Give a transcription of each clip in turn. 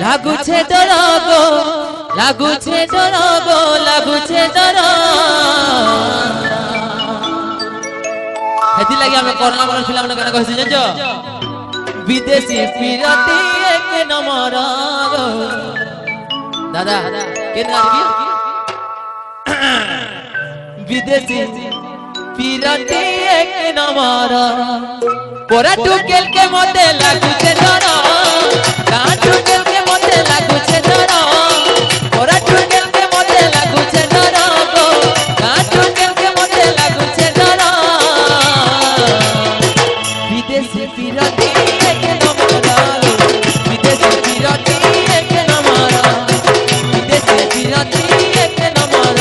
লাগুছে ডর গো লাগুছে ডর গো লাগুছে ডর হেতি লাগি আমি করোনা বড় ফিল্ম না কেন কইছি জানো বিদেশি পিরাতি এক নম্বর গো দাদা কেন গাবি বিদেশি পিরাতি এক নম্বর পোরা টুকেল কে মতে লাগুছে ডর না টুকেল কে মতে লাগুছে ডর পোরা টুকেল কে মতে লাগুছে ডর গো না টুকেল কে মতে লাগুছে ডর বিদেশি পিরাতি এক নম্বর বিদেশি পিরাতি এক নম্বর বিদেশি পিরাতি এক নম্বর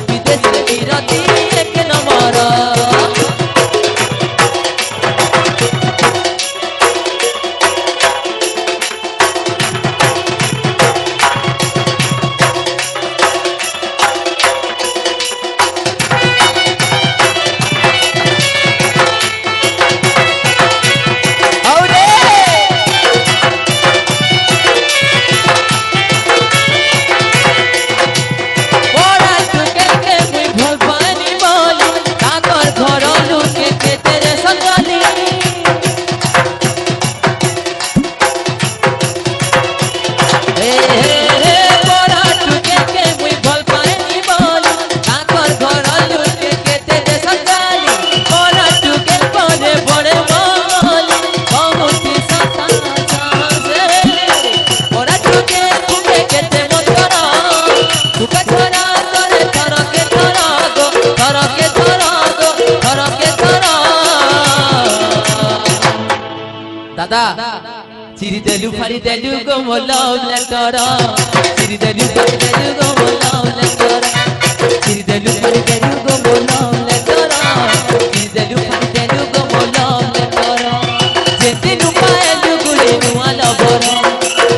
বিদেশি পিরাতি এক নম্বর দাদা চিরি দেলু ফাড়ি দেলু গো মোলাও লেটর চিরি দেলু ফাড়ি দেলু গো মোলাও লেটর চিরি দেলু ফাড়ি দেলু গো মোলাও লেটর চিরি দেলু ফাড়ি দেলু গো মোলাও লেটর যেতি নুপায়েলু গুলি নুয়া লবর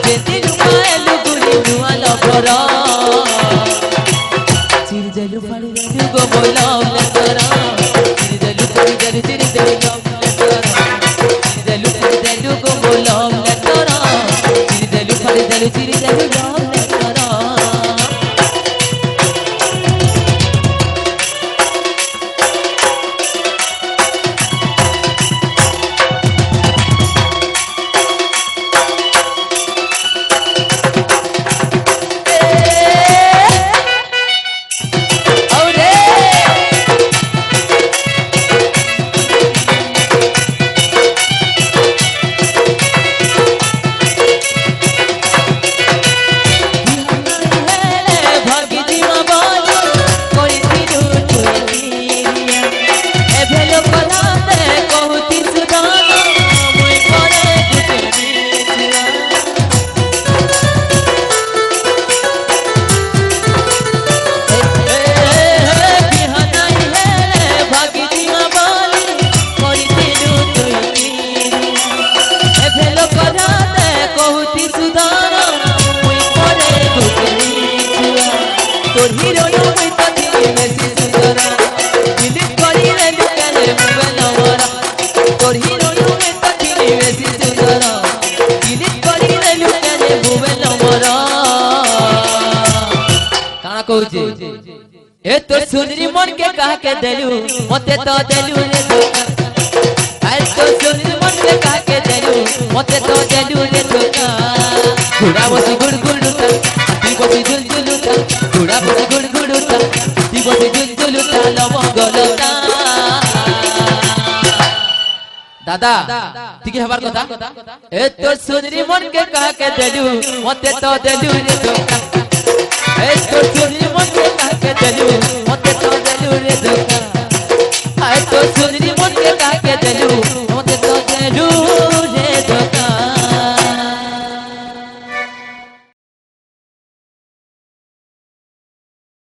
যেতি নুপায়েলু গুলি নুয়া লবর চিরি দেলু ফাড়ি দেলু গো মোলাও লেটর চিরি দেলু ফাড়ি দেলু চিরি দেলু ए तो सुनरी मन के कहा के देलू मते तो देलू रे धोखा ए तो सुनरी मन के कहा के देलू मते तो देलू रे धोखा घोड़ा बसी गुड़ गुड़ उठा ती बसी झुल झुल उठा घोड़ा बसी गुड़ गुड़ उठा ती बसी झुल झुल उठा लमंगलता दादा ठीक हबार कथा ए तो सुनरी मन के कहा के देलू मते तो देलू रे धोखा ए तो सुनरी मन के कहा